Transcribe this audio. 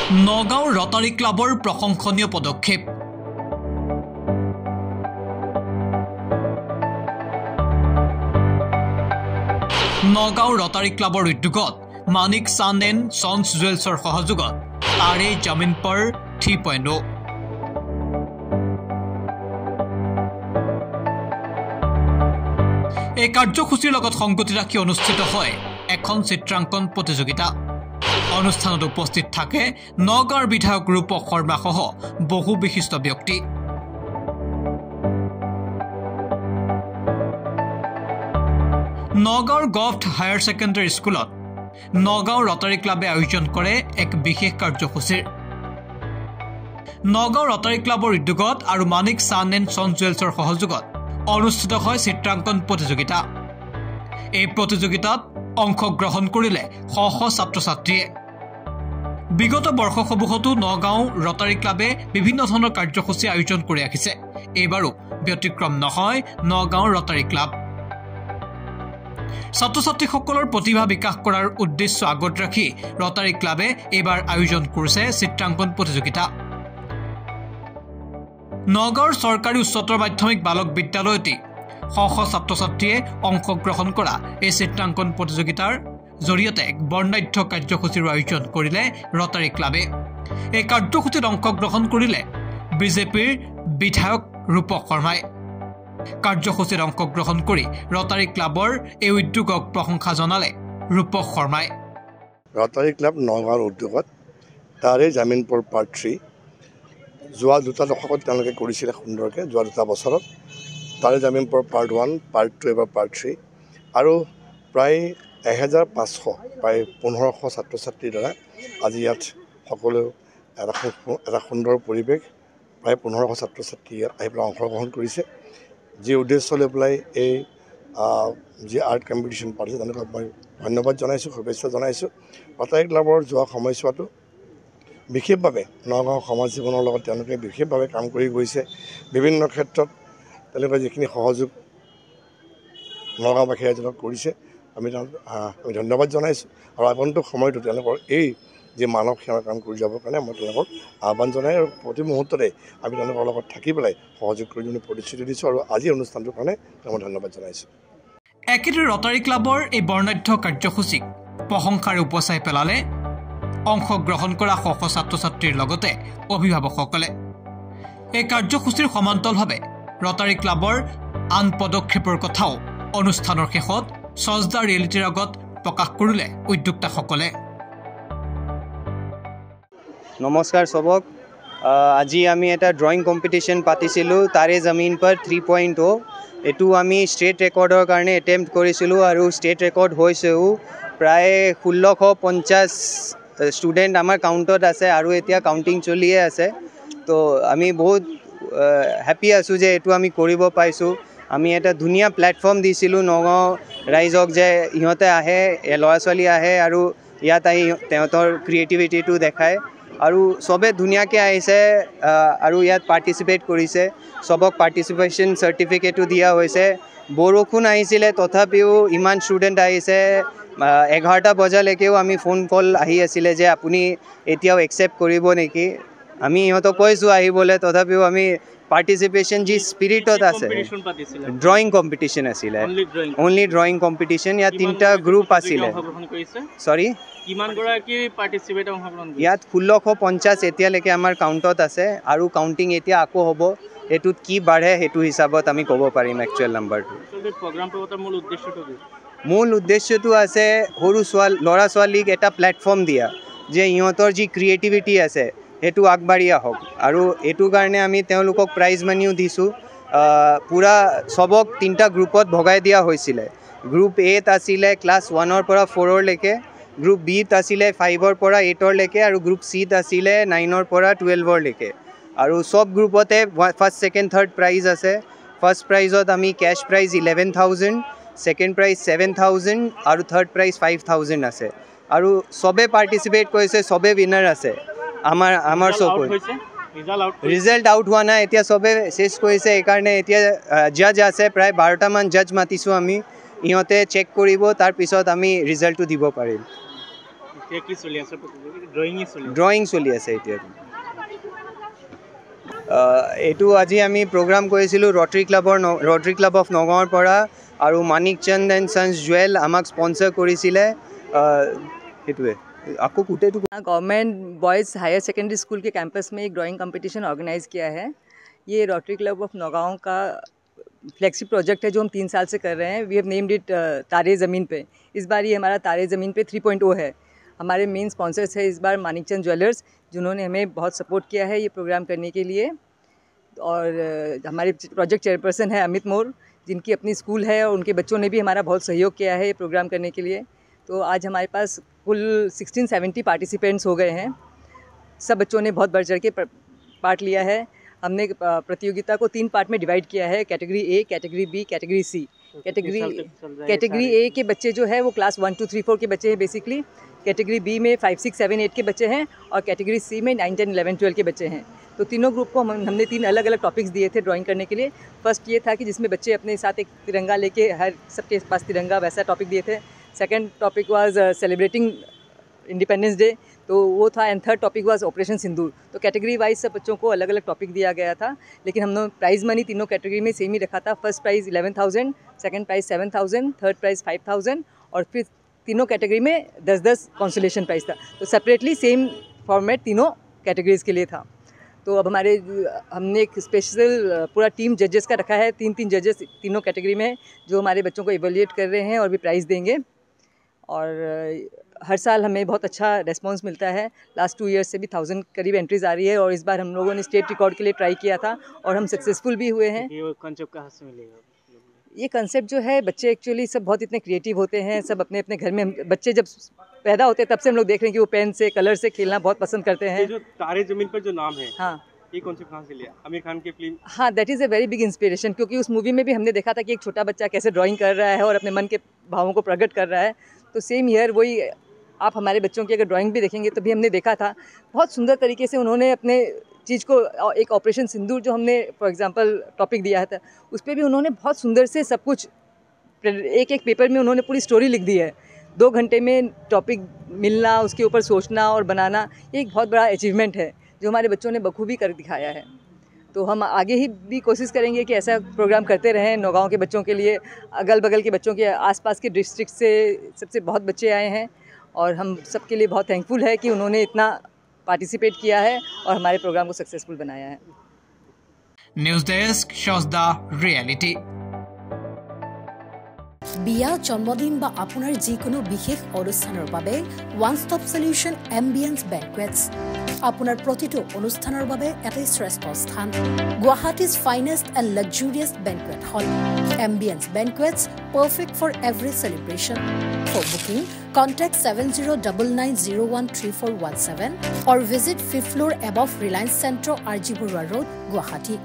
Nagaon Rotary ক্লাবৰ প্ৰশংসনীয় পদক্ষেপ। নগাঁও ৰটাৰী ক্লাবৰ উদ্যোগত মানিক চান্দ এণ্ড চন্স জুৱেলছৰ সহযোগত তাৰে জামিন পৰ 3.0। এই কাৰ্যসূচীৰ লগত সংগতি ৰাখি অনুষ্ঠিত হয় এখন চিত্ৰাংকন প্ৰতিযোগিতা। অনুষ্ঠানত উপস্থিত থাকে নগাঁৱৰ বিধায়ক ৰূপক শৰ্মা সহ বহু বিশিষ্ট ব্যক্তি। নগাঁৱৰ গভট হায়াৰ ছেকেণ্ডাৰী স্কুলত নগাঁও ৰটাৰী ক্লাবে আয়োজন কৰে এক বিশেষ কাৰ্যসূচীৰ। নগাঁও ৰটাৰী ক্লাবৰ উদ্যোগত আৰু মানিক চান্দ এণ্ড চন্স জুৱেলছৰ সহযোগত অনুষ্ঠিত হয় চিত্ৰাংকন প্ৰতিযোগিতা। এই প্ৰতিযোগিতাত অংশগ্ৰহণ কৰিলে শ ছাত্ৰ ছাত্ৰীয়ে। বিগত বৰ্ষসমূহতো নগাঁও ৰটাৰী ক্লাবে বিভিন্ন ধৰণৰ কাৰ্যসূচী আয়োজন কৰি আহিছে। এইবাৰো ব্যতিক্ৰম নহয় নগাঁও ৰটাৰী ক্লাব। ছাত্ৰ ছাত্ৰীসকলৰ প্ৰতিভা বিকাশ কৰাৰ উদ্দেশ্য আগত ৰাখি ৰটাৰী ক্লাবে এইবাৰ আয়োজন কৰিছে চিত্ৰাংকন প্ৰতিযোগিতা। নগাঁৱৰ চৰকাৰী উচ্চতৰ মাধ্যমিক বালক বিদ্যালয়তে শ ছাত্ৰ ছাত্ৰীয়ে অংশগ্ৰহণ কৰা এই চিত্ৰাংকন প্ৰতিযোগিতাৰ জৰিয়তে এক বৰ্ণাঢ্য কাৰ্যসূচীৰ আয়োজন কৰিলে ৰটাৰী ক্লাবে। এই কাৰ্যসূচীত অংশগ্ৰহণ কৰিলে বিজেপিৰ বিধায়ক ৰূপক শৰ্মাই। কাৰ্যসূচীত অংশগ্ৰহণ কৰি ৰটাৰী ক্লাবৰ এই উদ্যোগক প্ৰশংসা জনালে ৰূপক শৰ্মাই। ৰটাৰী ক্লাব নগাঁৱৰ উদ্যোগত তাৰে জামিন পৰ পাৰ্ট 3 যোৱা দুটা দশকত তেওঁলোকে কৰিছিলে সুন্দৰকৈ। যোৱা দুটা বছৰত তাৰে জামিন পৰ পাৰ্ট 1, পাৰ্ট 2 এবাৰ পাৰ্ট 3 আৰু প্ৰায় 1500 প্ৰায় 1500 ছাত্ৰ ছাত্ৰীৰ দ্বাৰা আজি ইয়াত সকলো এটা সুন্দৰ পৰিৱেশ। প্ৰায় 1500 ছাত্ৰ ছাত্ৰী ইয়াত আহি পেলাই অংশগ্ৰহণ কৰিছে। যি উদ্দেশ্য লৈ পেলাই এই যি আৰ্ট কম্পিটিশ্যন পাতিছে তেওঁলোকক মই ধন্যবাদ জনাইছোঁ, শুভেচ্ছা জনাইছোঁ। ৰটাৰী ক্লাবৰ যোৱা সময়ছোৱাটো বিশেষভাৱে নগাঁও সমাজ জীৱনৰ লগত তেওঁলোকে বিশেষভাৱে কাম কৰি গৈছে। বিভিন্ন ক্ষেত্ৰত তেওঁলোকে যিখিনি সহযোগ নগাঁওবাসী ৰাইজক কৰিছে আমি ধন্যবাদ জনাইছোঁ। আৰু আগন্তুক সময়তো তেওঁলোকৰ এই যি মানৱ সেৱাৰ কাম কৰি যাবৰ কাৰণে মই তেওঁলোকক আহ্বান জনাই আৰু প্ৰতি মুহূৰ্ততে আমি তেওঁলোকৰ লগত থাকি পেলাই সহযোগ কৰি প্ৰতিশ্ৰুতি দিছোঁ আৰু আজিৰ অনুষ্ঠানটোৰ কাৰণে মই ধন্যবাদ জনাইছোঁ। একেদৰে ৰটাৰী ক্লাবৰ এই বৰ্ণাঢ্য কাৰ্যসূচীক প্ৰশংসাৰে উপচাই পেলালে অংশগ্ৰহণ কৰা শ ছাত্ৰ ছাত্ৰীৰ লগতে অভিভাৱকসকলে। এই কাৰ্যসূচীৰ সমান্তৰালভাৱে ৰটাৰী ক্লাবৰ আন পদক্ষেপৰ কথাও অনুষ্ঠানৰ শেষত সজদা ৰিয়েলিটিৰ আগত প্ৰকাশ কৰিলে উদ্যোক্তাসকলে। নমস্কাৰ সবক। আজি আমি এটা ড্ৰয়িং কম্পিটিশ্যন পাতিছিলোঁ তাৰে জামিন পৰ 3.0। এইটো আমি ষ্টেট ৰেকৰ্ডৰ কাৰণে এটেম্প্ট কৰিছিলোঁ আৰু ষ্টেট ৰেকৰ্ড হৈছেও। প্ৰায় 1650 ষ্টুডেণ্ট আমাৰ কাউণ্টত আছে আৰু এতিয়া কাউণ্টিং চলিয়ে আছে। তো আমি বহুত হেপী আছোঁ যে এইটো আমি কৰিব পাইছোঁ। আমি এটা ধুনীয়া প্লেটফৰ্ম দিছিলোঁ নগাঁও ৰাইজক যে ইহঁতে আহে, ল'ৰা ছোৱালী আহে আৰু ইয়াত আহি তেওঁলোকৰ ক্ৰিয়েটিভিটিটো দেখায় আৰু চবে ধুনীয়াকৈ আহিছে আৰু ইয়াত পাৰ্টিচিপেট কৰিছে। চবক পাৰ্টিচিপেশ্যন চাৰ্টিফিকেটো দিয়া হৈছে। বৰষুণ আহিছিলে তথাপিও ইমান ষ্টুডেণ্ট আহিছে। 11টা বজালৈকেও আমি ফোন কল আহি আছিলে যে আপুনি এতিয়াও একচেপ্ট কৰিব নেকি। আমি ইহঁতক কৈছোঁ আহিবলৈ, তথাপিও আমি পাৰ্টিচিপেশ্যন যি স্পিৰিটত আছে। ড্ৰয়িং কম্পিটিশ্যন আছিলে, অনলি ড্ৰয়িং কম্পিটিশ্যন। ইয়াত 3টা গ্ৰুপ আছিলে। চৰি ইয়াত 1650 এতিয়ালৈকে আমাৰ কাউণ্টত আছে আৰু কাউণ্টিং এতিয়া আকৌ হ'ব। এইটোত কি বাঢ়ে সেইটো হিচাপত আমি ক'ব পাৰিম একচুৱেল নাম্বাৰটো। মূল উদ্দেশ্যটো আছে সৰু ল'ৰা ছোৱালীক এটা প্লেটফৰ্ম দিয়া যে ইহঁতৰ যি ক্ৰিয়েটিভিটি আছে সেইটো আগবাঢ়ি আহক। আৰু এইটো কাৰণে আমি তেওঁলোকক প্ৰাইজ মানিও দিছোঁ। পূৰা চবক 3টা গ্ৰুপত ভগাই দিয়া হৈছিলে। গ্ৰুপ Aত আছিলে ক্লাছ 1ৰ পৰা 4লৈকে, গ্ৰুপ Bত আছিলে 5ৰ পৰা 8লৈকে আৰু গ্ৰুপ Cত আছিলে 9ৰ পৰা 12লৈকে। আৰু চব গ্ৰুপতে ফাৰ্ষ্ট, ছেকেণ্ড, থাৰ্ড প্ৰাইজ আছে। ফাৰ্ষ্ট প্ৰাইজত আমি কেছ প্ৰাইজ 11,000, ছেকেণ্ড প্ৰাইজ 7,000 আৰু থাৰ্ড প্ৰাইজ 5,000 আছে। আৰু চবে পাৰ্টিচিপেট কৰিছে, চবে উইনাৰ আছে। আমাৰ চব ৰিজাল্ট আউট হোৱা নাই, এতিয়া চবে চেছ কৰিছে। সেইকাৰণে এতিয়া জাজ আছে, প্ৰায় 12টামান জাজ মাতিছোঁ আমি। ইহঁতে চেক কৰিব, তাৰপিছত আমি ৰিজাল্টটো দিব পাৰিম। ড্ৰয়িং চলি আছে এতিয়া এইটো আজি আমি প্ৰগ্ৰাম কৰিছিলোঁ ৰটাৰী ক্লাব অফ নগাঁৱৰ পৰা আৰু Manik Chanda and sons jewel আমাক স্পন্সৰ কৰিছিলে সেইটোৱে आपको कुटे तो government boys higher secondary school के कैंपस में एक ड्राइंग कंपटीशन ऑर्गेनाइज़ किया है। ये रोटरी क्लब ऑफ नगाँव का फ्लैगशिप प्रोजेक्ट है जो हम 3 साल से कर रहे हैं। वी हैव नेम्ड इट तारे ज़मीन पे। इस बार ये हमारा तारे ज़मीन पे 3.0 है। हमारे मेन स्पॉन्सर्स है इस बार मानिकचंद ज्वेलर्स, जिन्होंने हमें बहुत सपोर्ट किया है ये प्रोग्राम करने के लिए। और हमारे प्रोजेक्ट चेयरपर्सन है अमित मोर, जिनकी अपनी स्कूल है और उनके बच्चों ने भी हमारा बहुत सहयोग किया है ये प्रोग्राम करने के लिए। तो आज हमारे पास कुल 1670 पार्टिसिपेंट्स हो गए हैं। सब बच्चों ने बहुत बढ़ चढ़ के पार्ट लिया है। हमने प्रतियोगिता को 3 पार्ट में डिवाइड किया है, category A, category B, category C. Category A के बच्चे जो है वो क्लास 1, 2, 3, 4 के बच्चे हैं बेसिकली। कैटेगरी बी में 5, 6, 7, 8 के बच्चे हैं और कैटेगरी सी में 9, 10, 11, 12 के बच्चे हैं। तो तीनों ग्रुप को हमने 3 अलग अलग टॉपिक्स दिए थे ड्राइंग करने के लिए। फर्स्ट ये था कि जिसमें बच्चे अपने साथ एक तिरंगा लेके, हर सबके पास तिरंगा, वैसा टॉपिक दिए थे। Second topic was celebrating independence day, तो वो था। And third topic was operation Sindoor. तो कैटेगरी वाइज सब बच्चों को अलग अलग टॉपिक दिया गया था, लेकिन हमने प्राइज़ मनी तीनों कैटेगरी में सेम ही रखा था। First prize 11,000, second prize 7,000, third prize 5,000 और फिर तीनों कैटेगरी में 10-10 कंसोलेशन प्राइज़ था। तो सेपरेटली सेम फॉर्मेट तीनों कैटेगरीज़ के लिए था। तो अब हमने एक स्पेशल पूरा टीम जजेस का रखा है, 3-3 जजेस तीनों कैटेगरी में, जो हमारे बच्चों को इवेल्युएट कर रहे हैं और भी प्राइज़ देंगे। और हर साल हमें बहुत अच्छा रिस्पांस मिलता है। लास्ट 2 ईयर्स से भी 1000 करीब एंट्रीज आ रही है और इस बार हम लोगों ने स्टेट रिकॉर्ड के लिए ट्राई किया था और हम सक्सेसफुल भी हुए हैं। ये कॉन्सेप्ट कहाँ से मिलेगा? ये कंसेप्ट जो है, बच्चे एक्चुअली सब बहुत इतने क्रिएटिव होते हैं, सब अपने अपने घर में, बच्चे जब पैदा होते हैं तब से हम लोग देख रहे हैं कि वो पेन से, कलर से खेलना बहुत पसंद करते हैं। जो तारे ज़मीन पर जो नाम है, हाँ, ये कॉन्सेप्ट कहाँ से लिया? आमिर खान की फिल्म? हाँ, that is a very big inspiration, क्योंकि उस मूवी में भी हमने देखा था कि एक छोटा बच्चा कैसे ड्राइंग कर रहा है और अपने मन के भावों को प्रकट कर रहा है। तो सेम ईयर वही आप हमारे बच्चों की अगर ड्राइंग भी देखेंगे तो भी हमने देखा था बहुत सुंदर तरीके से उन्होंने अपने चीज़ को, एक ऑपरेशन सिंदूर जो हमने फॉर एग्जांपल टॉपिक दिया था, उस पर भी उन्होंने बहुत सुंदर से सब कुछ एक पेपर में उन्होंने पूरी स्टोरी लिख दी है। 2 घंटे में टॉपिक मिलना, उसके ऊपर सोचना और बनाना, ये एक बहुत बड़ा अचीवमेंट है जो हमारे बच्चों ने बखूबी कर दिखाया है। तो हम आगे ही भी कोशिश करेंगे कि ऐसा प्रोग्राम करते रहें नौगांव के बच्चों के लिए। अगल बगल के बच्चों के, आसपास के डिस्ट्रिक्ट से सबसे बहुत बच्चे आए हैं और हम सबके लिए बहुत थैंकफुल है कि उन्होंने इतना पार्टिसिपेट किया है और हमारे प्रोग्राम को सक्सेसफुल बनाया है। News desk shows the reality. বিয়া জন্মদিন বা আপোনাৰ যিকোনো বিশেষ অনুষ্ঠানৰ বাবে one stop solution ambience banquets আপোনাৰ প্ৰতিটো অনুষ্ঠানৰ বাবে এটা শ্ৰেষ্ঠ স্থান। Guwahati's finest and luxurious banquet hall ambience banquets, perfect for every celebration. For booking contact 7099013417 or visit 5th floor above Reliance Centro, RG Burwa Road, Guwahati.